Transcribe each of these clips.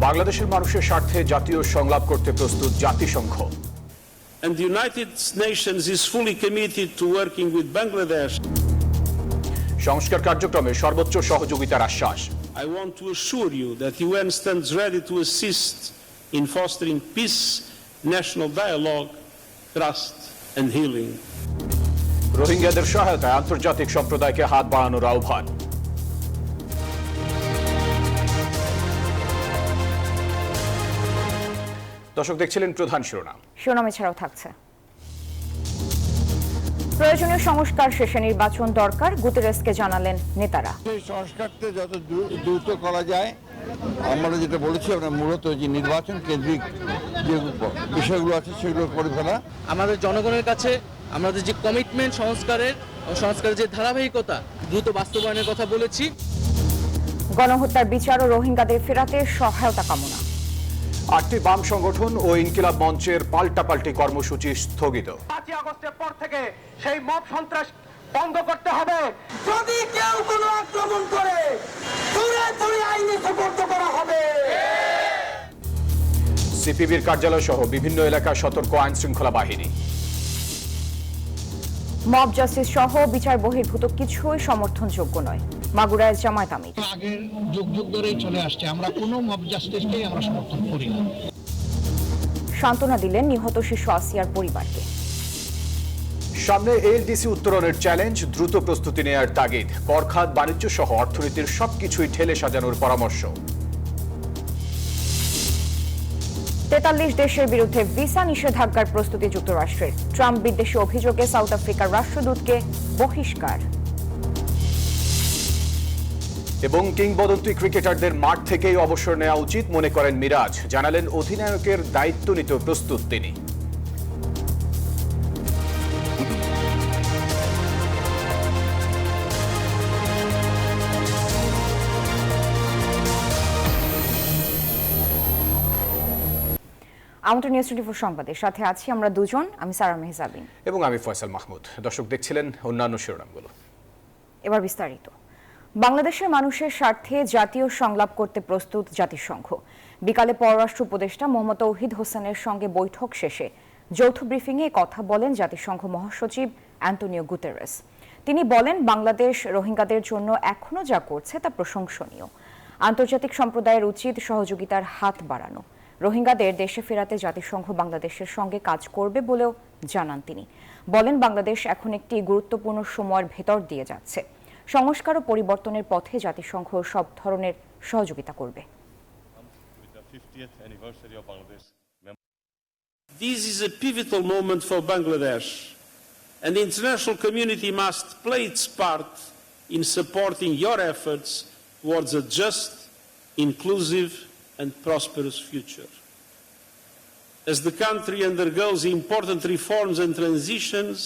বাংলাদেশের মানুষের স্বার্থে জাতীয় সংলাপ করতে প্রস্তুত জাতিসংঘ। And the United Nations is fully committed to working with Bangladesh. সংস্কার কার্যক্রমে সর্বোচ্চ সহযোগিতার আশ্বাস। I want to assure you that the UN stands ready to assist in fostering peace, national dialogue, trust and healing. রোহিঙ্গাদের সহায়তায় আন্তর্জাতিক সম্প্রদায়কে হাত বাড়ানোর আহ্বান। দর্শক দেখছিলেন প্রধান শিরোনাম এছাড়াও থাকছে প্রয়োজনীয় সংস্কার শেষে নির্বাচন দরকার, গুতেরেসকে জানালেন নেতারা। সেই সংস্কারটা যত দ্রুত করা যায়, আমরা যেটা বলেছি, আমরা মূলত যে নির্বাচন কেন্দ্রিক যে বিষয়গুলো আছে সেগুলো করে ফেলা। আমাদের জনগণের কাছে আমাদের যে কমিটমেন্ট সংস্কারের যে ধারাবাহিকতা দ্রুত বাস্তবায়নের কথা বলেছি। গণহত্যার বিচার ও রোহিঙ্গাদের ফেরাতে সহায়তা কামনা। 8টি বাম সংগঠন ও ইনকিলাব মঞ্চের পাল্টাপাল্টি কর্মসূচি স্থগিত। 5 আগস্টের পর থেকে সেই মব সন্ত্রাস বন্ধ করতে হবে। যদি কেউ কোনো আক্রমণ করে পুরোপুরি আইনি সুপর্দ করা হবে। সিপিবির কার্যালয় সহ বিভিন্ন এলাকায় সতর্ক আইন শৃঙ্খলা বাহিনী। মব জাস্টিস সহ বিচার বহির্ভূত কিছুই সমর্থনযোগ্য নয়, মাগুরায় জামায়াত আমির। আগের যুগ ধরেই চলে আসছে, আমরা কোনো মব জাস্টিসকেই আমরা সমর্থন করি না। সান্ত্বনা দিলেন নিহত শিশু আসিয়ার পরিবারকে। সামনে এলডিসি উত্তরণের চ্যালেঞ্জ, দ্রুত প্রস্তুতি নেয়ার তাগিদ। কর খাত, বাণিজ্য সহ অর্থনীতির সবকিছুই ঢেলে সাজানোর পরামর্শ। 43 দেশের বিরুদ্ধে ভিসা নিষেধাজ্ঞার প্রস্তুতি যুক্তরাষ্ট্রের। ট্রাম্প বিদ্বেষী অভিযোগে সাউথ আফ্রিকার রাষ্ট্রদূতকে বহিষ্কার। এবং কিংবদন্তি ক্রিকেটারদের মাঠ থেকেই অবসর নেওয়া উচিত মনে করেন মিরাজ, জানালেন অধিনায়কের দায়িত্ব নিতে প্রস্তুত তিনি। আমন্ত্রণ নিউজ 24 সংবাদের সাথে আছি আমরা দুজন, আমি সারা মেহজাবিন এবং আমি ফয়সাল মাহমুদ। দর্শক দেখছিলেন অন্যান্য শিরোনামগুলো। এবার বিস্তারিত। বাংলাদেশের মানুষের স্বার্থে জাতীয় সংলাপ করতে প্রস্তুত জাতিসংঘ। বিকালে পররাষ্ট্র উপদেষ্টা মোহাম্মদ তৌহিদ হোসেনের সঙ্গে বৈঠক শেষে যৌথ ব্রিফিংয়ে কথা বলেন জাতিসংঘ মহাসচিব অ্যান্টোনিও গুতেরেস। তিনি বলেন, বাংলাদেশ রোহিঙ্গাদের জন্য এখনো যা করছে তা প্রশংসনীয়। আন্তর্জাতিক সম্প্রদায়ের উচিত সহযোগিতার হাত বাড়ানো। রোহিঙ্গাদের দেশে ফেরাতে জাতিসংঘ বাংলাদেশের সঙ্গে কাজ করবে বলেও জানান তিনি। বলেন, বাংলাদেশ এখন একটি গুরুত্বপূর্ণ সময়ের ভেতর দিয়ে যাচ্ছে। সংস্কার ও পরিবর্তনের পথে জাতিসংঘ সব ধরনের সহযোগিতা করবে। This is a pivotal moment for Bangladesh, and the international community must play its part in supporting your efforts towards a just, inclusive and prosperous future. As the country undergoes important reforms and transitions,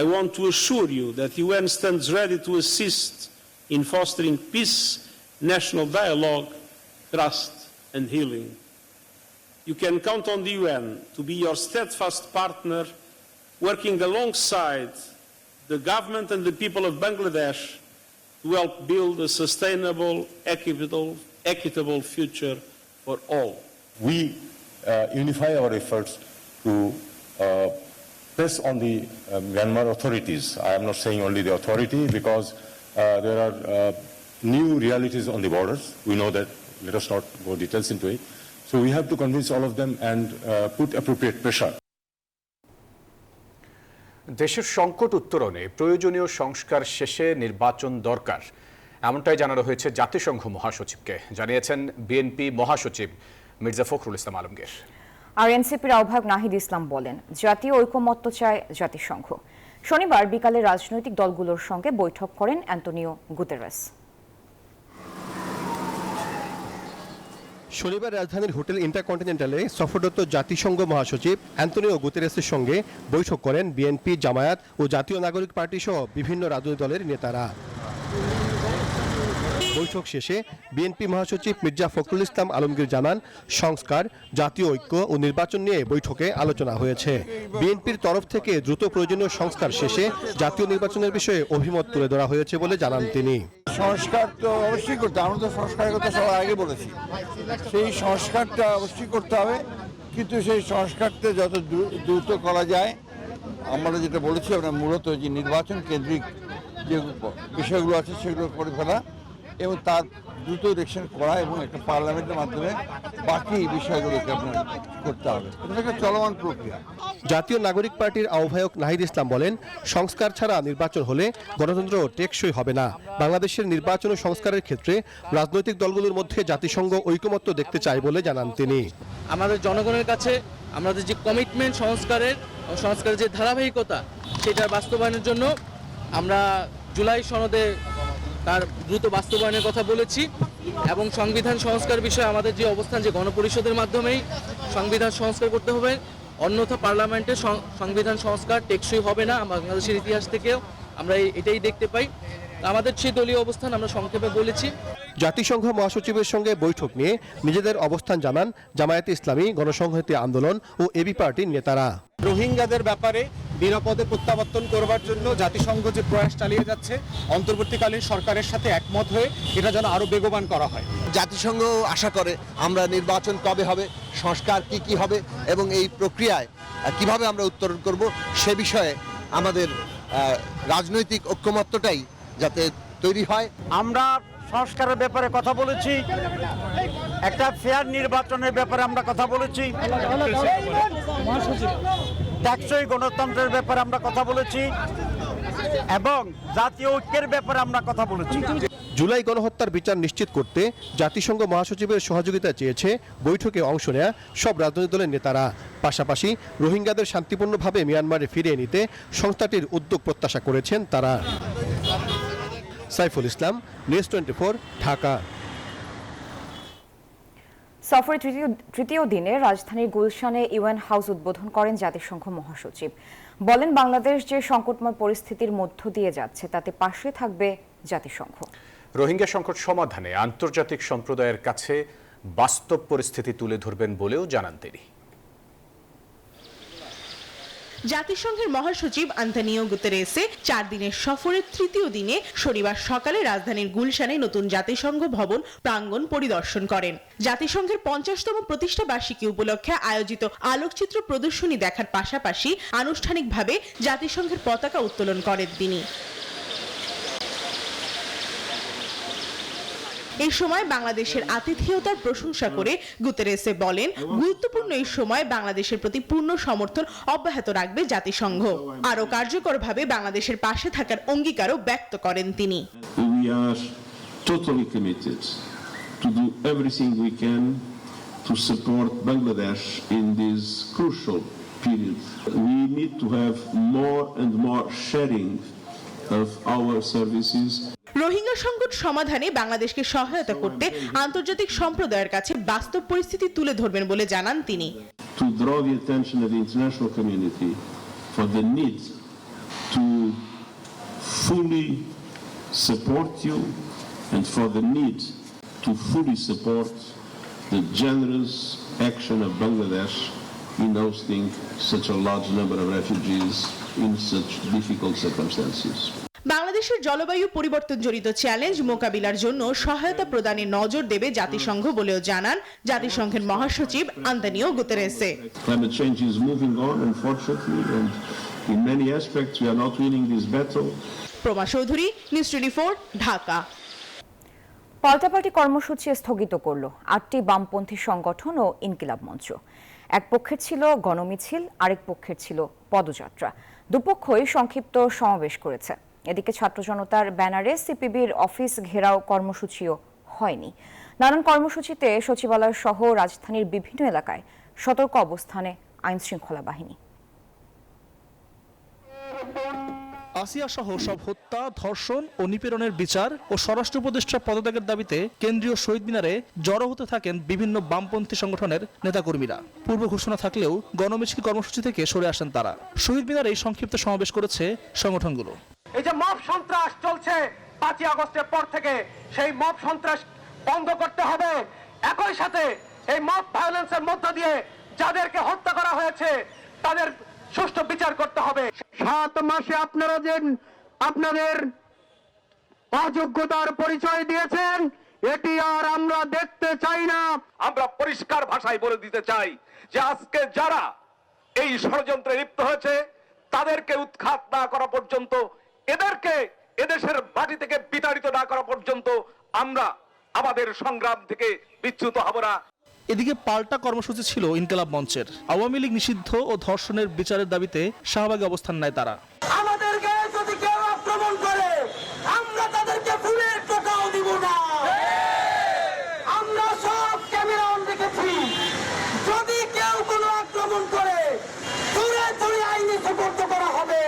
I want to assure you that the UN stands ready to assist in fostering peace, national dialogue, trust and healing. You can count on the UN to be your steadfast partner, working alongside the government and the people of Bangladesh to help build a sustainable, equitable future for all. We unify our efforts to press on the Myanmar authorities. I am not saying only the authority, because there are new realities on the borders. We know that. Let us not go details into it. So we have to convince all of them and put appropriate pressure. দেশের সংকট উত্তরণে প্রয়োজনীয় সংস্কার শেষে নির্বাচন দরকার, এমনটাই জানানো হয়েছে জাতিসংঘ মহাসচিবকে। জানিয়েছেন বিএনপি মহাসচিব মির্জা ফখরুল ইসলাম আলমগীর। আর এনসিপির আহ্বায়ক নাহিদ ইসলাম বলেন, জাতীয় ঐকমত্য চায় জাতিসংঘ। শনিবার বিকালে রাজনৈতিক দলগুলোর সঙ্গে বৈঠক করেন অ্যান্টোনিও গুতেরেস। শনিবার রাজধানীর হোটেল ইন্টারকন্টিনেন্টালে সফররত জাতিসংঘ মহাসচিব অ্যান্টোনিও গুতেরেসের সঙ্গে বৈঠক করেন বিএনপি, জামায়াত ও জাতীয় নাগরিক পার্টি সহ বিভিন্ন রাজনৈতিক দলের নেতারা। বৈঠক শেষে বিএনপি মহাসচিব মির্জা ফখরুল ইসলাম আলমগীর জানান, সংস্কার, জাতীয় ঐক্য ও নির্বাচন নিয়ে বৈঠকে আলোচনা হয়েছে। বিএনপির তরফ থেকে দ্রুত প্রয়োজনীয় সংস্কার শেষে জাতীয় নির্বাচনের বিষয়ে অভিমত তুলে ধরা হয়েছে বলে জানান তিনি। সংস্কার তো অবশ্যই করতে, আমরা তো সংস্কারের কথা সবার আগে বলেছি, সেই সংস্কারটা অবশ্যই করতে হবে, কিন্তু সেই সংস্কারটা যত দ্রুত করা যায়, আমরা যেটা বলেছি আমরা মূলত যে নির্বাচন কেন্দ্রিক যে বিষয়গুলো আছে সেগুলো করে ফেলা এবং তার দ্রুত ইলেকশন করা এবং একটা পার্লামেন্টের মাধ্যমে বাকি বিষয়গুলোকে আপনার করতে হবে। এটা একটা চলমান প্রক্রিয়া। জাতীয় নাগরিক পার্টির আহ্বায়ক নাহিদ ইসলাম বলেন, সংস্কার ছাড়া নির্বাচন হলে গণতন্ত্র টেকসই হবে না। বাংলাদেশের নির্বাচন ও সংস্কারের ক্ষেত্রে রাজনৈতিক দলগুলোর মধ্যে জাতিসংঘ ঐকমত্য দেখতে চায় বলে জানান তিনি। আমাদের জনগণের কাছে আমাদের যে কমিটমেন্ট সংস্কারের যে ধারাবাহিকতা সেটার বাস্তবায়নের জন্য আমরা জুলাই সনদে তার দ্রুত বাস্তবায়নের কথা বলেছি এবং সংবিধান সংস্কার বিষয়ে আমাদের যে অবস্থান, যে গণপরিষদের মাধ্যমেই সংবিধান সংস্কার করতে হবে, অন্যথা পার্লামেন্টে সংবিধান সংস্কার টেকসই হবে না। বাংলাদেশের ইতিহাস থেকেও আমরা এটাই দেখতে পাই। আমাদের সেই দলীয় অবস্থান আমরা সংক্ষেপে বলেছি। জাতিসংঘ মহাসচিবের সঙ্গে বৈঠক নিয়ে নিজেদের অবস্থান জানান জামায়াতে ইসলামী, গণসংহতি আন্দোলন ও এবি পার্টির নেতারা। রোহিঙ্গাদের ব্যাপারে নিরাপদে প্রত্যাবর্তন করবার জন্য জাতিসংঘ যে প্রয়াস চালিয়ে যাচ্ছে, অন্তর্বর্তীকালীন সরকারের সাথে একমত হয়ে এটা যেন আরো বেগবান করা হয়। জাতিসংঘ আশা করে আমরা নির্বাচন কবে হবে, সংস্কার কি হবে এবং এই প্রক্রিয়ায় কিভাবে আমরা উত্তরণ করব সে বিষয়ে আমাদের রাজনৈতিক ঐক্যমত্যটাই যাতে তৈরি হয়। আমরা সংস্কারের ব্যাপারে কথা বলেছি, একটা ফেয়ার নির্বাচনের ব্যাপারে আমরা কথা বলেছি, টেকসই গণতন্ত্রের ব্যাপারে আমরা কথা বলেছি এবং জাতীয় ঐক্যের ব্যাপারে আমরা কথা বলেছি। জুলাই গণহত্যার বিচার নিশ্চিত করতে জাতিসংঘ মহাসচিবের সহযোগিতা চেয়েছে বৈঠকে অংশ নেয়া সব রাজনৈতিক দলের নেতারা। পাশাপাশি রোহিঙ্গাদের শান্তিপূর্ণভাবে মিয়ানমারে ফিরিয়ে নিতে সংস্থাটির উদ্যোগ প্রত্যাশা করেছেন তারা। সাইফুল ইসলাম, নিউজ 24, ঢাকা। সফরের তৃতীয় দিনে রাজধানীর গুলশানে ইউএন হাউস উদ্বোধন করেন জাতিসংঘ মহাসচিব। বলেন, বাংলাদেশ যে সংকটময় পরিস্থিতির মধ্য দিয়ে যাচ্ছে তাতে পাশে থাকবে জাতিসংঘ। রোহিঙ্গা সংকট সমাধানে আন্তর্জাতিক সম্প্রদায়ের কাছে বাস্তব পরিস্থিতি তুলে ধরবেন বলেও জানান তিনি। জাতিসংঘের মহাসচিব আন্তোনিও গুতেরেসে 4 দিনের সফরের তৃতীয় দিনে শনিবার সকালে রাজধানীর গুলশানে নতুন জাতিসংঘ ভবন প্রাঙ্গণ পরিদর্শন করেন। জাতিসংঘের 50তম প্রতিষ্ঠা বার্ষিকী উপলক্ষে আয়োজিত আলোকচিত্র প্রদর্শনী দেখার পাশাপাশি আনুষ্ঠানিকভাবে জাতিসংঘের পতাকা উত্তোলন করেন তিনি। এই সময় বাংলাদেশের আতিথেয়তার প্রশংসা করে গুতেরেসে বলেন, গুরুত্বপূর্ণ এই সময় বাংলাদেশের প্রতি পূর্ণ সমর্থন অব্যাহত রাখবে জাতিসংঘ। আরও কার্যকরভাবে বাংলাদেশের পাশে থাকার অঙ্গীকারও ব্যক্ত করেন তিনি। We are totally committed to do everything we can to support Bangladesh in this crucial period. We need to have more and more sharing of our services. Rohingya সংকট সমাধানে বাংলাদেশকে সহায়তা করতে আন্তর্জাতিক সম্প্রদায়ের কাছে বাস্তব পরিস্থিতি তুলে ধরবেন বলে জানান তিনি। To draw the attention of the international community for the need to fully support you and for the need to fully support the generous action of Bangladesh in hosting such a large number of refugees in such difficult circumstances. বাংলাদেশের জলবায়ু পরিবর্তন জনিত challenge মোকাবিলার জন্য সহায়তা প্রদানে নজর দেবে জাতিসংঘ বলেও জানান জাতিসংঘের মহাসচিব Antonio গুতেরেসে। Climate change is moving on, unfortunately, and in many aspects we are not winning this battle. প্রমা Chowdhury, news 24, Dhaka. পাল্টাপাল্টি কর্মসূচি স্থগিত করল 8টি বামপন্থী সংগঠন ও ইনকিলাব মঞ্চ। এক পক্ষের ছিল গণমিছিল, আরেক পক্ষের ছিল পদযাত্রা। দুপক্ষই সংক্ষিপ্ত সমাবেশ করেছে। এদিকে ছাত্র জনতার ব্যানারে সিপিবির অফিস ঘেরাও কর্মসূচিও হয়নি। নানান কর্মসূচিতে সচিবালয় সহ রাজধানীর বিভিন্ন এলাকায় সতর্ক অবস্থানে আইন শৃঙ্খলা বাহিনী। আসিয়া সহ সব হত্যা, ধর্ষণ ও নিপীড়নের বিচার ও স্বরাষ্ট্র উপদেষ্টা পদত্যাগের দাবিতে কেন্দ্রীয় শহীদ মিনারে জড়ো হতে থাকেন বিভিন্ন বামপন্থী সংগঠনের নেতাকর্মীরা। পূর্ব ঘোষণা থাকলেও গণমিছিল কর্মসূচি থেকে সরে আসেন তারা। শহীদ মিনারে সংক্ষিপ্ত সমাবেশ করেছে সংগঠনগুলো। এই যে মব সন্ত্রাস চলছে 5ই আগস্টের পর থেকে, সেই মব সন্ত্রাস বন্ধ করতে হবে। একই সাথে এই মব ভায়োলেন্সের মধ্য দিয়ে যাদেরকে হত্যা করা হয়েছে তাদের সুষ্ঠু বিচার করতে হবে। 7 মাসে আপনারা যে আপনাদের অযোগ্যতার পরিচয় দিয়েছেন, এটি আর আমরা দেখতে চাই না। আমরা পরিষ্কার ভাষায় বলে দিতে চাই যে আজকে যারা এই ষড়যন্ত্রে লিপ্ত হয়েছে তাদেরকে উৎখাত না করা পর্যন্ত, এদেরকে এদেশের মাটি থেকে বিতাড়িত না করা পর্যন্ত আমরা আমাদের সংগ্রাম থেকে বিচ্যুত হব না। এদিকে পাল্টা কর্মসূচি ছিল ইনকিলাব মঞ্চের। আওয়ামী লীগ নিষিদ্ধ ও ধর্ষণের বিচারের দাবিতে শাহবাগে অবস্থান নেয় তারা। আমাদেরকে যদি কেউ আক্রমণ করে আমরা তাদেরকে ফুলের টোকাও দিব না। আমরা সব ক্যামেরা অন রেখেছি, যদি কেউ কোনো আক্রমণ করে দূরে দূরে আইনি সুপর্দ করা হবে।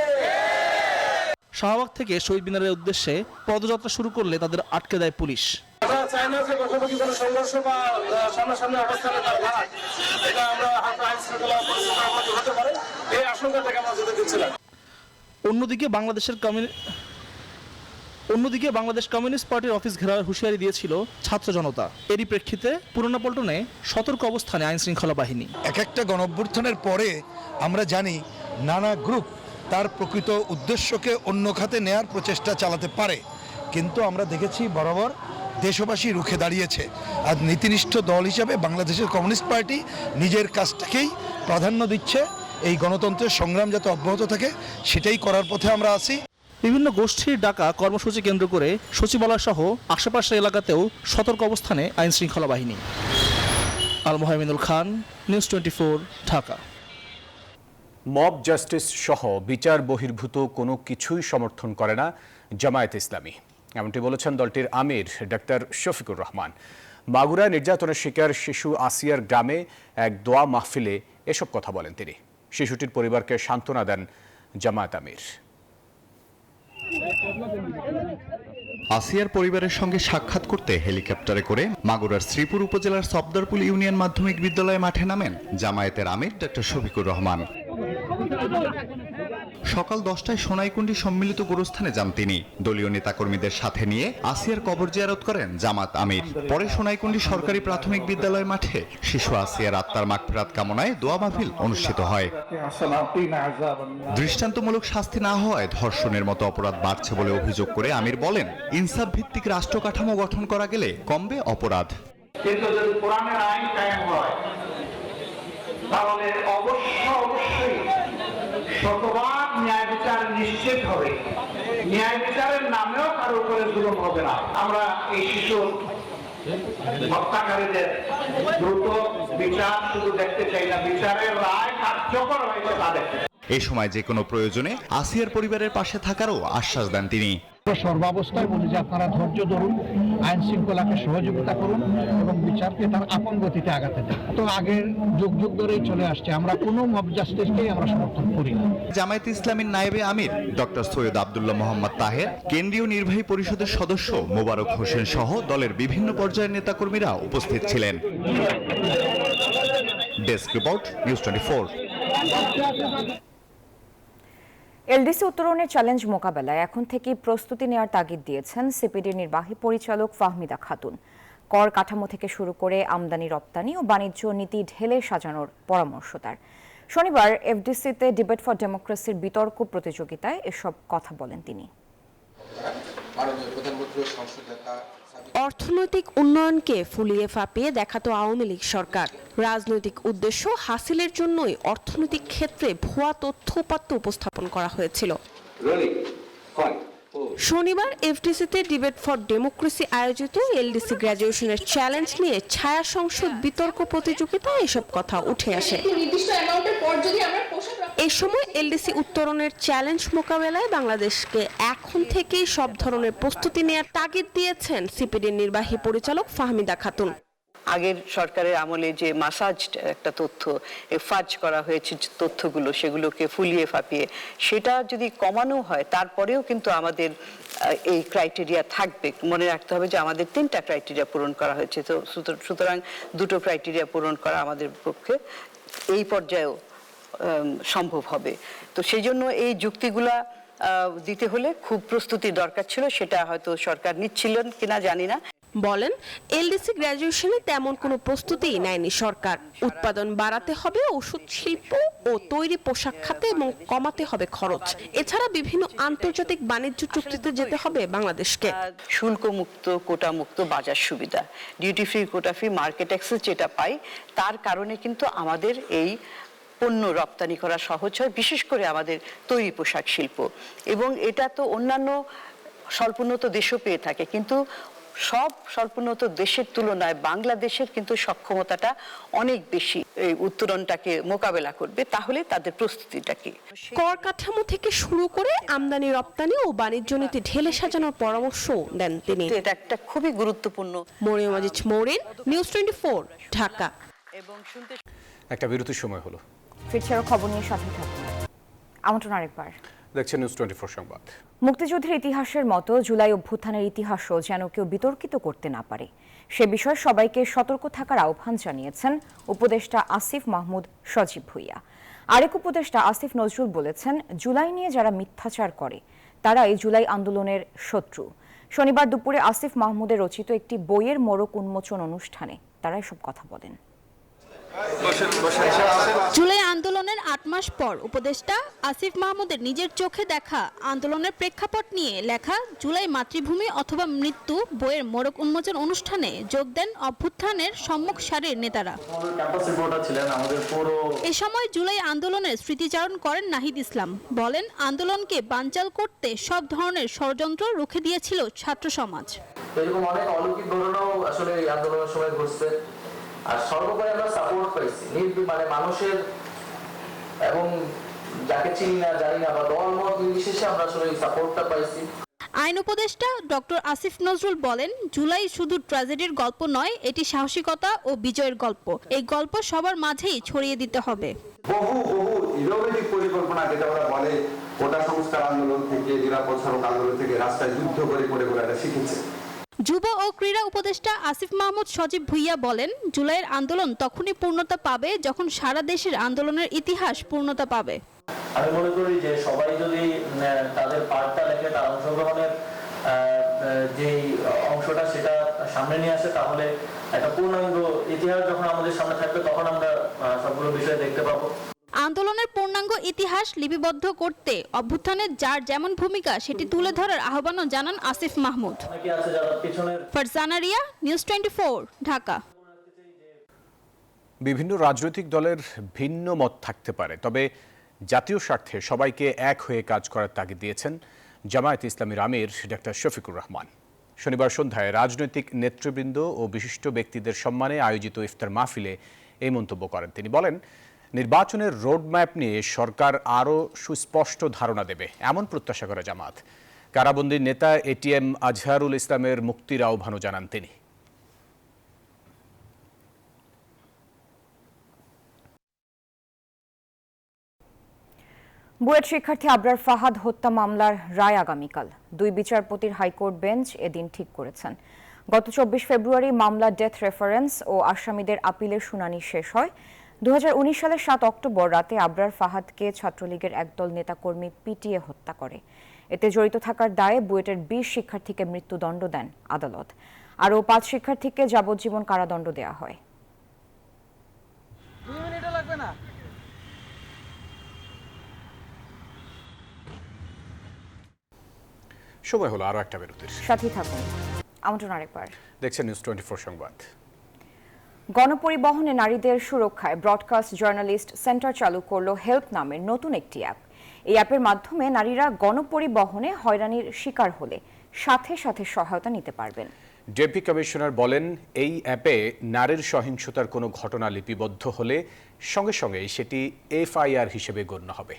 শাহবাগ থেকে শহীদ মিনারের উদ্দেশ্যে পদযাত্রা শুরু করলে তাদের আটকে দেয় পুলিশ। চাই না যে মুখোমুখি কোনো সংঘর্ষ বা সামনাসামনি অবস্থানে তার ভাড়া, এটা আমরা হয়তো আইন শৃঙ্খলা পরিস্থিতি হতে পারে, এই আশঙ্কা থেকে আমরা যেতে দিচ্ছিলাম। অন্যদিকে বাংলাদেশ কমিউনিস্ট পার্টির অফিস ঘেরার হুঁশিয়ারি দিয়েছিল ছাত্র জনতা। এরই প্রেক্ষিতে পুরোনো পল্টনে সতর্ক অবস্থানে আইন শৃঙ্খলা বাহিনী। এক একটা গণঅভ্যুত্থানের পরে আমরা জানি নানা গ্রুপ তার প্রকৃত উদ্দেশ্যকে অন্য খাতে নেয়ার প্রচেষ্টা চালাতে পারে, কিন্তু আমরা দেখেছি বরাবর দেশবাসী রুখে দাঁড়িয়েছে। আর নীতিনিষ্ঠ দল হিসাবে বাংলাদেশের কমিউনিস্ট পার্টি নিজের কাজটাকেই প্রাধান্য দিচ্ছে। এই গণতন্ত্রের সংগ্রাম যাতে অব্যাহত থাকে সেটাই করার পথে আমরা আছি। বিভিন্ন গোষ্ঠীর ডাকা কর্মসূচি কেন্দ্র করে সচিবালয় সহ আশেপাশের এলাকাতেও সতর্ক অবস্থানে আইন শৃঙ্খলা বাহিনী। আল মোহাইমিনুল খান, নিউজ 24, ঢাকা। মব জাস্টিস সহ বিচার বহির্ভূত কোনো কিছুই সমর্থন করে না জামায়াতে ইসলামী, এমনটি বলেছেন দলটির আমির ডাক্তার শফিকুর রহমান। মাগুরায় নির্যাতনের শিকার শিশু আসিয়ার গ্রামে এক দোয়া মাহফিলে এসব কথা বলেন তিনি। শিশুটির পরিবারকে সান্ত্বনা দেন জামায়াত আমির। আসিয়ার পরিবারের সঙ্গে সাক্ষাৎ করতে হেলিকপ্টারে করে মাগুরার শ্রীপুর উপজেলার সফদরপুল ইউনিয়ন মাধ্যমিক বিদ্যালয়ে মাঠে নামেন জামায়াতের আমির ডাক্তার শফিকুর রহমান। সকাল 10টায় সোনাইকুণ্ডি সম্মিলিত গোরস্থানে যান তিনি। দলীয় নেতাকর্মীদের সাথে নিয়ে আসিয়ার কবর জিয়ারত করেন জামাত আমির। পরে সোনাইকুণ্ডি সরকারি প্রাথমিক বিদ্যালয় মাঠে শিশু আসিয়ার আত্মার মাগফিরাত কামনায় দোয়া মাহফিল অনুষ্ঠিত হয়। দৃষ্টান্তমূলক শাস্তি না হওয়ায় ধর্ষণের মতো অপরাধ বাড়ছে বলে অভিযোগ করে আমির বলেন, ইনসাফ ভিত্তিক রাষ্ট্র কাঠামো গঠন করা গেলে কমবে অপরাধ। কিন্তু যদি কোরআনের আইন কায়েম হয় তাহলে অবশ্যই শতভাগ ন্যায় বিচার নিশ্চিত হবে। ন্যায় বিচারের নামেও কারো উপরে জুলুম হবে না। আমরা এই শিশু হত্যাকারীদের দ্রুত বিচার শুধু দেখতে চাই না, বিচারের রায় কার্যকর হয়েছে তা দেখতে। এই সময় যে কোনো প্রয়োজনে আসিয়ার পরিবারের পাশে থাকারও আশ্বাস দেন তিনি। সর্বাবস্থায় বলি যে আপনারা ধৈর্য ধরুন, আইন শৃঙ্খলাকে সহযোগিতা করুন এবং বিচারকে তার আপন গতিতে আগাতে দেন। তো আগের যুগ যুগ ধরেই চলে আসছে, আমরা কোনো মব জাস্টিসকেই আমরা সমর্থন করি না। জামায়াতে ইসলামীর নায়েবে আমির ডক্টর সৈয়দ আব্দুল্লাহ মোহাম্মদ তাহের, কেন্দ্রীয় নির্বাহী পরিষদের সদস্য মোবারক হোসেন সহ দলের বিভিন্ন পর্যায়ের নেতাকর্মীরা উপস্থিত ছিলেন। Desk report, news 24। এলডিসি উত্তরণের চ্যালেঞ্জ মোকাবেলায় এখন থেকেই প্রস্তুতি নেওয়ার তাগিদ দিয়েছেন সিপিডির নির্বাহী পরিচালক ফাহমিদা খাতুন। কর কাঠামো থেকে শুরু করে আমদানি রপ্তানি ও বাণিজ্য নীতি ঢেলে সাজানোর পরামর্শ তার। শনিবার এফডিসিতে ডিবেট ফর ডেমোক্রেসির বিতর্ক প্রতিযোগিতায় এসব কথা বলেন তিনি। অর্থনৈতিক উন্নয়নকে ফুলিয়ে ফাঁপিয়ে দেখাতো আওয়ামী লীগ সরকার। রাজনৈতিক উদ্দেশ্য হাসিলের জন্যই অর্থনৈতিক ক্ষেত্রে ভুয়া তথ্য উপাত্ত উপস্থাপন করা হয়েছিল। শনিবার এফডিসিতে ডিবেট ফর ডেমোক্রেসি আয়োজিত এলডিসি গ্র্যাজুয়েশনের চ্যালেঞ্জ নিয়ে ছায়া সংসদ বিতর্ক প্রতিযোগিতায় এসব কথা উঠে আসে। এই সময় এলডিসি উত্তরণের চ্যালেঞ্জ মোকাবেলায় বাংলাদেশকে এখন থেকেই সব ধরনের প্রস্তুতি নেওয়ার তাগিদ দিয়েছেন সিপিডির নির্বাহী পরিচালক ফাহমিদা খাতুন। আগের সরকারের আমলে যে মাসাজ একটা তথ্য ফাজ করা হয়েছে তথ্যগুলো, সেগুলোকে ফুলিয়ে ফাঁপিয়ে সেটা যদি কমানো হয় তারপরেও কিন্তু আমাদের এই ক্রাইটেরিয়া থাকবে। মনে রাখতে হবে যে আমাদের 3টা ক্রাইটেরিয়া পূরণ করা হয়েছে, তো সুতরাং 2টো ক্রাইটেরিয়া পূরণ করা আমাদের পক্ষে এই পর্যায়েও সম্ভব হবে। তো সেই জন্য এই যুক্তিগুলা দিতে হলে খুব প্রস্তুতির দরকার ছিল, সেটা হয়তো সরকার নিচ্ছিলেন কিনা জানি না। বলেন এলডিসি গ্র্যাজুয়েশনে তেমন কোনো প্রস্তুতিই নেয়নি সরকার। উৎপাদন বাড়াতে হবে ওষুধ শিল্প ও তৈরি পোশাক খাতে এবং কমাতে হবে খরচ। এছাড়া বিভিন্ন আন্তর্জাতিক বাণিজ্য চুক্তিতে যেতে হবে বাংলাদেশকে। শুল্ক মুক্ত, কোটা মুক্ত বাজার সুবিধা, duty free, quota free, market access যেটা পাই, তার কারণে কিন্তু আমাদের এই পণ্য রপ্তানি করা সহজ হয়, বিশেষ করে আমাদের তৈরি পোশাক শিল্প। এবং এটা তো অন্যান্য স্বল্পোন্নত দেশও পেয়ে থাকে, কিন্তু সব স্বল্পোন্নত দেশের তুলনায় বাংলাদেশের কিন্তু সক্ষমতাটা অনেক বেশি এই উত্তরণটাকে মোকাবেলা করবে। তাহলে তাদের প্রস্তুতিটা কি? কর কাঠামো থেকে শুরু করে আমদানি রপ্তানি ও বাণিজ্য নীতি ঢেলে সাজানোর পরামর্শ দেন তিনি। এটা একটা খুবই গুরুত্বপূর্ণ। মরিয়ম আজিজ মৌরিন, নিউজ 24, ঢাকা। এবং শুনতে একটা বিরতির সময় হলো, ফিরছে আরো খবর নিয়ে সাথে থাকুন। আমন্ত্রণ আরেকবার, দেখছেন নিউজ 24 সংবাদ। মুক্তিযুদ্ধের ইতিহাসের মতো জুলাই অভ্যুত্থানের ইতিহাসও যেন কেউ বিতর্কিত করতে না পারে, সে বিষয়ে সবাইকে সতর্ক থাকার আহ্বান জানিয়েছেন উপদেষ্টা আসিফ মাহমুদ সজীব ভুঁইয়া। আরেক উপদেষ্টা আসিফ নজরুল বলেছেন, জুলাই নিয়ে যারা মিথ্যাচার করে তারা এই জুলাই আন্দোলনের শত্রু। শনিবার দুপুরে আসিফ মাহমুদের রচিত একটি বইয়ের মোড়ক উন্মোচন অনুষ্ঠানে তারা এসব কথা বলেন। জুলাই আন্দোলনের 8 মাস পর উপদেষ্টা আসিফ মাহমুদের নিজের চোখে দেখা আন্দোলনের প্রেক্ষাপট নিয়ে লেখা জুলাই মাতৃভূমি অথবা মৃত্যু বইয়ের মোড়ক উন্মোচন অনুষ্ঠানে যোগ দেন অভ্যুত্থানের সম্মুখ সারির নেতারা। এ সময় জুলাই আন্দোলনের স্মৃতিচারণ করেন নাহিদ ইসলাম। বলেন, আন্দোলনকে বানচাল করতে সব ধরনের ষড়যন্ত্র রুখে দিয়েছিল ছাত্র সমাজ। এরকম অনেক অলৌকিক ঘটনাও আসলে এই আন্দোলনের সময় ঘটছে। আর সর্বোপরি আমরা সাপোর্ট পাইছি, মানে মানুষের, এবং যাকে চিনি না জানি না বা দল মত নির্বিশেষে আমরা আসলে এই সাপোর্টটা পাইছি। আইন উপদেষ্টা ডক্টর আসিফ নজরুল বলেন, জুলাই শুধু ট্র্যাজেডির গল্প নয়, এটি সাহসিকতা ও বিজয়ের গল্প। এই গল্প সবার মাঝেই ছড়িয়ে দিতে হবে। বহু ইনোভেটিভ পরিকল্পনা, যেটা ওরা বলে কোটা সংস্কার আন্দোলন থেকে, নিরাপদ সড়ক আন্দোলন থেকে রাস্তায় যুদ্ধ করে এটা শিখেছে। যুব ও ক্রীড়া উপদেষ্টা আসিফ মাহমুদ সজীব ভুঁইয়া বলেন, জুলাইয়ের আন্দোলন তখনই পূর্ণতা পাবে যখন সারা দেশের আন্দোলনের ইতিহাস পূর্ণতা পাবে। আমি মনে করি যে সবাই যদি তাদের পার্টটা লেখে, তার অংশগ্রহণের যে অংশটা সেটা সামনে নিয়ে আসে, তাহলে একটা পূর্ণাঙ্গ ইতিহাস যখন আমাদের সামনে থাকবে তখন আমরা সবগুলো বিষয় দেখতে পাবো। আন্দোলনের পূর্ণাঙ্গ ইতিহাস লিপিবদ্ধ করতে অভ্যুত্থানের যার যেমন ভূমিকা সেটি তুলে ধরার আহ্বানও জানান আসিফ মাহমুদ। ফারজানা রিয়া, নিউজ 24, ঢাকা। বিভিন্ন রাজনৈতিক দলের ভিন্ন মত থাকতে পারে, তবে জাতীয় স্বার্থে সবাইকে এক হয়ে কাজ করার তাগিদ দিয়েছেন জামায়াতে ইসলামীর আমির ডক্টর শফিকুর রহমান। শনিবার সন্ধ্যায় রাজনৈতিক নেতৃবৃন্দ ও বিশিষ্ট ব্যক্তিদের সম্মানে আয়োজিত ইফতার মাহফিলে এই মন্তব্য করেন তিনি। বলেন, নির্বাচনের রোডম্যাপ নিয়ে সরকার আরও সুস্পষ্ট ধারণা দেবে এমন প্রত্যাশা করে জামাত। কারাবন্দী নেতা এটিএম আজহারুল ইসলামের মুক্তির আহ্বানও জানান তিনি। বুয়েট শিক্ষার্থী আবরার ফাহাদ হত্যা মামলার রায় আগামীকাল। 2 বিচারপতির হাইকোর্ট বেঞ্চ এদিন ঠিক করেছেন। গত 24 ফেব্রুয়ারি মামলা ডেথ রেফারেন্স ও আসামিদের আপিলের শুনানি শেষ হয়। 2019 সালের 7 অক্টোবর রাতে আবরার ফাহাদকে ছাত্রলীগের একদল নেতাকর্মী পিটিয়ে হত্যা করে। এতে জড়িত থাকার দায়ে বুয়েটের 20 শিক্ষার্থীকে মৃত্যুদণ্ড দেন আদালত। আরও 5 শিক্ষার্থীকে যাবজ্জীবন কারাদণ্ড দেওয়া হয়। সময় হলো আরো একটা বিরতির, সাথেই থাকুন। আমন্ত্রণ আরেকবার, দেখছেন নিউজ 24 সংবাদ। গণপরিবহনে নারীদের সুরক্ষায় ব্রডকাস্ট জার্নালিস্ট সেন্টার চালু করলো হেল্প নামের নতুন একটি অ্যাপ। এই অ্যাপের মাধ্যমে নারীরা গণপরিবহনে হয়রানির শিকার হলে সাথে সাথে সহায়তা নিতে পারবেন। ডেপুটি কমিশনার বলেন, এই অ্যাপে নারীর সহিংসতার কোনো ঘটনা লিপিবদ্ধ হলে সঙ্গে সঙ্গে সেটি এফআইআর হিসেবে গণ্য হবে।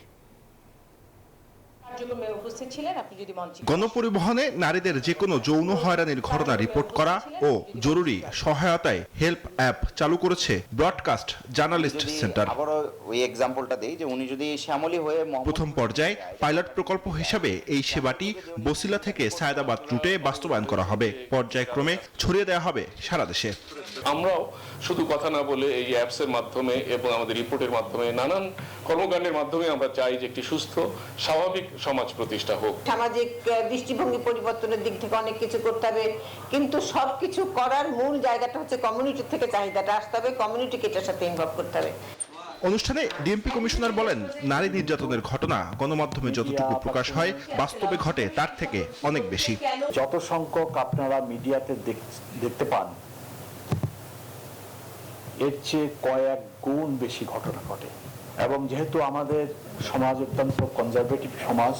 গণপরিবহনে নারীদের যে কোনো যৌন হয়রানির ঘটনা রিপোর্ট করা ও জরুরি সহায়তায় হেল্প অ্যাপ চালু করেছে ব্রডকাস্ট জার্নালিস্ট সেন্টার। প্রথম পর্যায়ে পাইলট প্রকল্প হিসাবে এই সেবাটি বসিলা থেকে সায়েদাবাদ রুটে বাস্তবায়ন করা হবে। পর্যায়ক্রমে ছড়িয়ে দেওয়া হবে সারা দেশে। আমরাও শুধু কথা না বলে এই অ্যাপসের মাধ্যমে এবং আমাদের রিপোর্টের মাধ্যমে নানান কর্মকাণ্ডের মাধ্যমে আমরা চাই যে একটি সুস্থ স্বাভাবিক সমাজ প্রতিষ্ঠা হোক। সামাজিক দৃষ্টিভঙ্গি পরিবর্তনের দিক থেকে অনেক কিছু করতে হবে, কিন্তু সবকিছু করার মূল জায়গাটা হচ্ছে কমিউনিটি থেকে চাহিদাটা আসতে হবে, কমিউনিটিকে এটার সাথে ইনভলভ করতে হবে। অনুষ্ঠানে ডিএমপি কমিশনার বলেন, নারী নির্যাতনের ঘটনা গণমাধ্যমে যতটুকু প্রকাশ হয় বাস্তবে ঘটে তার থেকে অনেক বেশি। যত সংখ্যক আপনারা মিডিয়াতে দেখতে পান এর চেয়ে কয়েক গুণ বেশি ঘটনা ঘটে, এবং যেহেতু আমাদের সমাজ অত্যন্ত কনজারভেটিভ সমাজ,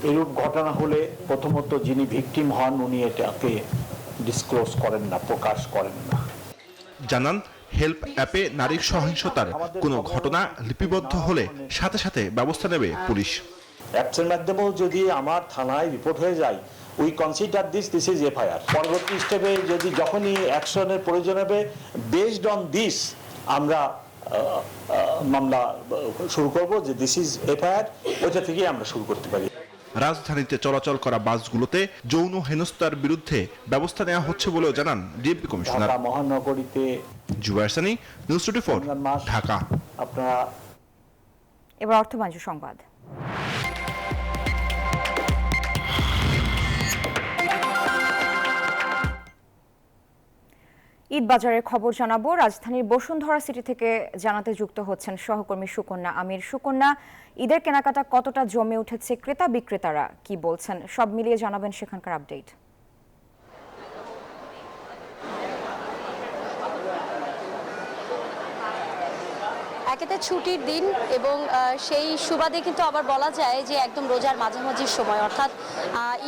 এরূপ ঘটনা হলে প্রথমত যিনি ভিকটিম হন উনি এটাকে ডিসক্লোজ করেন না, প্রকাশ করেন না। জানান, হেল্প অ্যাপে নারীর সহিংসতার কোনো ঘটনা লিপিবদ্ধ হলে সাথে সাথে ব্যবস্থা নেবে পুলিশ। অ্যাপসের মাধ্যমেও যদি আমার থানায় রিপোর্ট হয়ে যায়, we consider this is FIR. পরবর্তী স্টেপে যদি যখনই অ্যাকশনের প্রয়োজন হবে, বেসড অন দিস আমরা মামলা শুরু করব, যে দিস ইজ এফআইআর, ওইটা থেকেই আমরা শুরু করতে পারি। রাজধানীতে চলাচল করা বাসগুলোতে যৌন হেনস্থার বিরুদ্ধে ব্যবস্থা নেওয়া হচ্ছে বলেও জানান ডিএমপি কমিশনার। ঢাকা মহানগরীতে জুবায়ের সানি, নিউজ 24, ঢাকা। আপনারা এবার অর্থ বাণিজ্য সংবাদ। ঈদ বাজারের খবর জানাবো। রাজধানীর বসুন্ধরা সিটি থেকে জানাতে যুক্ত হচ্ছেন সহকর্মী সুকন্যা আমির। সুকন্যা, ঈদের কেনাকাটা কতটা জমে উঠেছে, ক্রেতা বিক্রেতারা কি বলছেন, সব মিলিয়ে জানাবেন সেখানকার আপডেট। একেতে ছুটির দিন এবং সেই সুবাদে কিন্তু আবার বলা যায় যে একদম রোজার মাঝামাঝির সময়, অর্থাৎ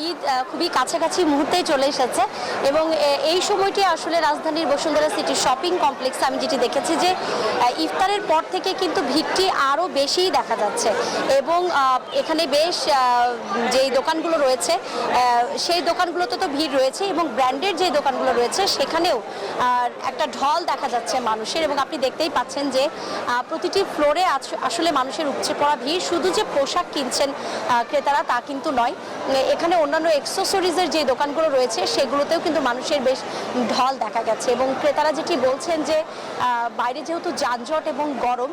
ঈদ খুবই কাছাকাছি মুহূর্তেই চলে এসেছে এবং এই সময়টি আসলে রাজধানীর বসুন্ধরা সিটি শপিং কমপ্লেক্সে আমি যেটি দেখেছি যে ইফতারের পর থেকে কিন্তু ভিড়টি আরও বেশিই দেখা যাচ্ছে এবং এখানে বেশ যেই দোকানগুলো রয়েছে সেই দোকানগুলোতে তো ভিড় রয়েছে এবং ব্র্যান্ডের যে দোকানগুলো রয়েছে সেখানেও একটা ঢল দেখা যাচ্ছে মানুষের, এবং আপনি দেখতেই পাচ্ছেন যে প্রতিটি ফ্লোরে আসলে মানুষের উপচে পড়া ভিড়। শুধু যে পোশাক কিনছেন ক্রেতারা তা কিন্তু নয়, এখানে অন্যান্য অ্যাক্সেসরিজের যে দোকানগুলো রয়েছে সেগুলোতেও কিন্তু মানুষের বেশ ঢল দেখা গেছে এবং ক্রেতারা যেটি বলছেন যে বাইরে যেহেতু যানজট এবং গরম,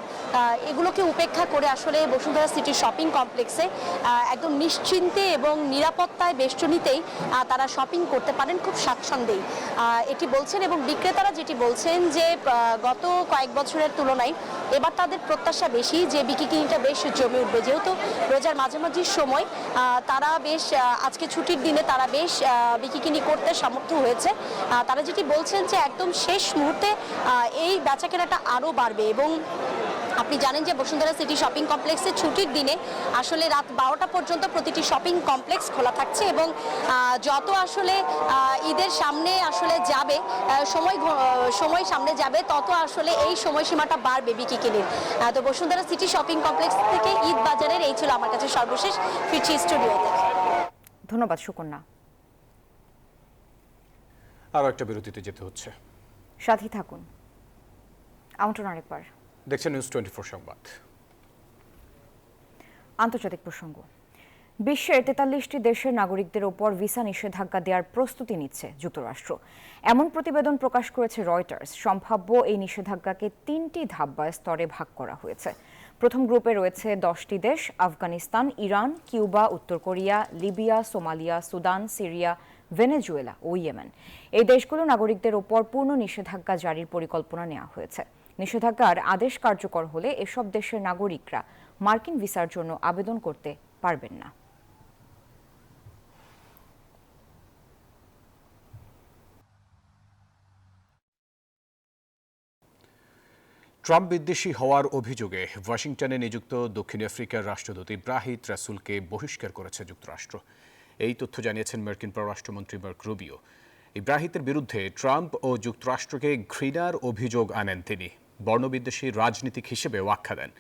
এগুলোকে উপেক্ষা করে আসলে বসুন্ধরা সিটি শপিং কমপ্লেক্সে একদম নিশ্চিন্তে এবং নিরাপত্তায় বেষ্টনীতেই তারা শপিং করতে পারেন খুব স্বাচ্ছন্দ্যেই, এটি বলছেন। এবং বিক্রেতারা যেটি বলছেন যে গত কয়েক বছরের তুলনায় এবার তাদের প্রত্যাশা বেশি যে বিকিনিটা বেশ জমে উঠবে, যেহেতু রোজার মাঝামাঝির সময় তারা বেশ আজকে ছুটির দিনে তারা বেশ বিকিনি করতে সমর্থ হয়েছে। তারা যেটি বলছেন যে একদম শেষ মুহূর্তে এই বেচাকেনাটা আরও বাড়বে এবং আপনি জানেন যে বসুন্ধরা সিটি শপিং কমপ্লেক্সে ছুটির দিনে আসলে রাত 12টা পর্যন্ত প্রতিটি শপিং কমপ্লেক্স খোলা থাকছে এবং যত আসলে ঈদের সামনে আসলে যাবে সময় সামনে যাবে তত আসলে এই সময়সীমাটা বাড়বে বিকিনির। তো বসুন্ধরা সিটি শপিং কমপ্লেক্স থেকে ঈদ বাজারের এই ছিল আমার কাছে সর্বশেষ। ফিরছি স্টুডিওতে। ধন্যবাদ সুকন্যা। আরও একটা বিরতিতে যেতে হচ্ছে, সাথী থাকুন। আমন্ত্রণ আরেকবার। দেখছেন নিউজ 24 সংবাদ। আন্তর্জাতিক প্রসঙ্গ। বিশ্বের 43টি দেশের নাগরিকদের ওপর ভিসা নিষেধাজ্ঞা দেওয়ার প্রস্তুতি নিচ্ছে যুক্তরাষ্ট্র, এমন প্রতিবেদন প্রকাশ করেছে রয়টার্স। সম্ভাব্য এই নিষেধাজ্ঞাকে 3টি ধাপ বা স্তরে ভাগ করা হয়েছে। প্রথম গ্রুপে রয়েছে 10টি দেশ: আফগানিস্তান, ইরান, কিউবা, উত্তর Korea, Libya, Somalia, Sudan, Syria, Venezuela ও ইয়েমেন। এই দেশগুলো নাগরিকদের ওপর পূর্ণ নিষেধাজ্ঞা জারির পরিকল্পনা নেওয়া হয়েছে। নিষেধাজ্ঞার আদেশ কার্যকর হলে এসব দেশের নাগরিকরা মার্কিন ভিসার জন্য আবেদন করতে পারবেন না। ট্রাম্প বিদ্বেষী হওয়ার অভিযোগে ওয়াশিংটনে নিযুক্ত দক্ষিণ আফ্রিকার রাষ্ট্রদূত ইব্রাহিম রাসুলকে বহিষ্কার করেছে যুক্তরাষ্ট্র। এই তথ্য জানিয়েছেন মার্কিন পররাষ্ট্রমন্ত্রী মার্ক রুবিও। ইব্রাহিমের বিরুদ্ধে ট্রাম্প ও যুক্তরাষ্ট্রকে ঘৃণার অভিযোগ আনেন তিনি। বর্ণবিদ্বেষী রাজনীতিক হিসেবেও আখ্যা দেন।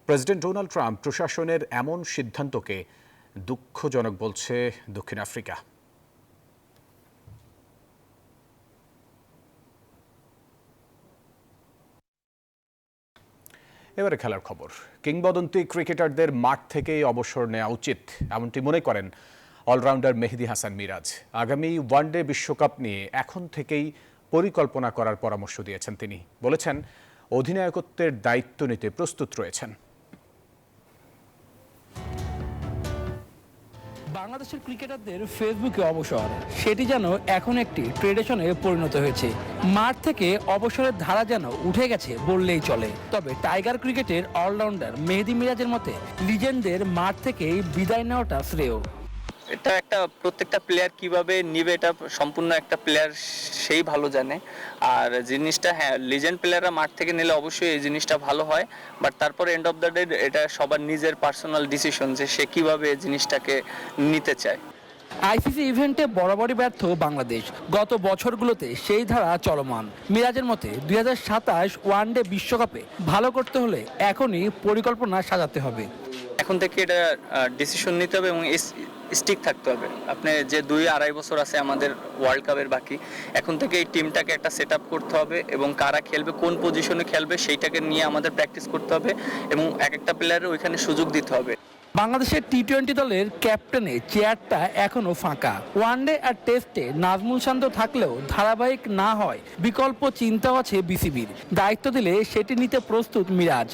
প্রেসিডেন্ট ডোনাল্ড ট্রাম্প প্রশাসনের এমন সিদ্ধান্তকে দুঃখজনক বলছে দক্ষিণ আফ্রিকা। এবারে খেলার খবর। কিংবদন্তি ক্রিকেটারদের মাঠ থেকেই অবসর নেওয়া উচিত, এমনটি মনে করেন অলরাউন্ডার মেহেদী হাসান মিরাজ। আগামী ওয়ানডে বিশ্বকাপ নিয়ে এখন থেকেই পরিকল্পনা করার পরামর্শ দিয়েছেন তিনি। বলেছেন অধিনায়কত্বের দায়িত্ব নিতে প্রস্তুত রয়েছেন। বাংলাদেশের ক্রিকেটারদের ফেসবুকে অবসর সেটি যেন এখন একটি ট্রেডিশনে পরিণত হয়েছে। মাঠ থেকে অবসরের ধারা যেন উঠে গেছে বললেই চলে। তবে টাইগার ক্রিকেটের অলরাউন্ডার মেহেদী মিরাজের মতে লিজেন্ডদের মাঠ থেকেই বিদায় নেওয়াটা শ্রেয়। এটা একটা প্রত্যেকটা প্লেয়ার কিভাবে নিবে এটা সম্পূর্ণ একটা প্লেয়ার সেই ভালো জানে। আর জিনিসটা হ্যাঁ, লিজেন্ড প্লেয়াররা মাঠ থেকে নিলে অবশ্যই এই জিনিসটা ভালো হয়, বাট তারপরে এন্ড অফ দ্য ডে এটা সবার নিজের পার্সোনাল ডিসিশন যে সে কিভাবে এই জিনিসটাকে নিতে চায়। আইসিসি ইভেন্টে বরাবরই ব্যর্থ বাংলাদেশ, গত বছরগুলোতে সেই ধারা চলমান। মিরাজের মতে 2027 ওয়ানডে বিশ্বকাপে ভালো করতে হলে এখনই পরিকল্পনা সাজাতে হবে। এখন থেকে এটা ডিসিশন নিতে হবে এবং স্টিক থাকতে হবে। আপনি যে 2-2.5 বছর আছে আমাদের ওয়ার্ল্ড কাপের বাকি, এখন থেকে এই টিমটাকে একটা সেট আপ করতে হবে এবং কারা খেলবে, কোন পজিশনে খেলবে সেইটাকে নিয়ে আমাদের প্র্যাকটিস করতে হবে এবং এক একটা প্লেয়ারের ওইখানে সুযোগ দিতে হবে। বাংলাদেশের টি-20 দলের ক্যাপ্টেনে চেয়ারটা এখনো ফাঁকা। ওয়ানডে আর টেস্টে নাজমুল শান্ত থাকলেও ধারাবাহিক না হয় বিকল্প চিন্তাও আছে বিসিবির। দায়িত্ব দিলে সেটি নিতে প্রস্তুত মিরাজ।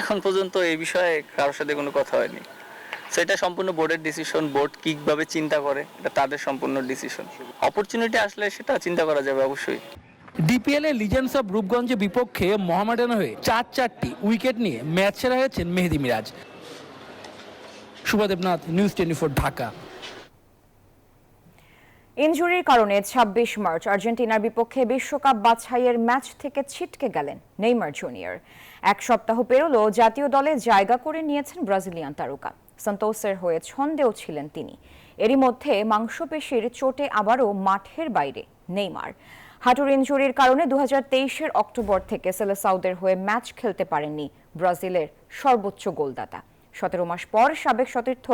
এখন পর্যন্ত এই বিষয়ে কারোর সাথে কোনো কথা হয়নি। সেটা সম্পূর্ণ বোর্ডের ডিসিশন, বোর্ড কিভাবে চিন্তা করে এটা তাদের সম্পূর্ণ ডিসিশন। অপরচুনিটি আসলে সেটা চিন্তা করা যাবে অবশ্যই। ডিপিএল এ লিজেন্ডস অফ রূপগঞ্জের বিপক্ষে মোহামেডান হয়ে 4-4টি উইকেট নিয়ে ম্যাচ সেরা হয়েছেন মেহেদী মিরাজ। শুভদেবনাথ, নিউজ 24, ঢাকা। ইনজুরির কারণে 26 মার্চ আর্জেন্টিনার বিপক্ষে বিশ্বকাপ বাছাইয়ের ম্যাচ থেকে ছিটকে গেলেন নেইমার জুনিয়র। এক সপ্তাহ পেরোলো জাতীয় দলে জায়গা করে নিয়েছেন ব্রাজিলিয়ান তারকা। সান্তোসের হয়ে ছন্দেও ছিলেন তিনি। এরই মধ্যে মাংসপেশির চোটে আবারও মাঠের বাইরে নেইমার। হাঁটুর ইনজুরির কারণে 2023 অক্টোবর থেকে সেলেসাউদের হয়ে ম্যাচ খেলতে পারেননি ব্রাজিলের সর্বোচ্চ গোলদাতা। 17 মাস পর সাবেক সতীর্থ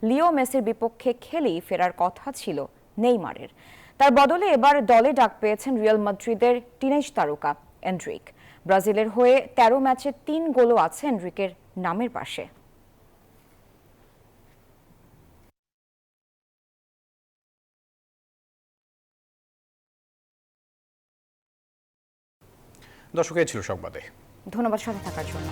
লিও মেসির বিপক্ষে খেলেই ফেরার কথা ছিল নেইমারের। তার বদলে এবার দলে ডাক পেয়েছেন রিয়াল মাদ্রিদের টিনেজ তারকা এন্ড্রিক। ব্রাজিলের হয়ে 13 ম্যাচে 3 গোলও আছে এন্ড্রিকের নামের পাশে। দর্শক, এই ছিল সংবাদে। ধন্যবাদ সাথে থাকার জন্য।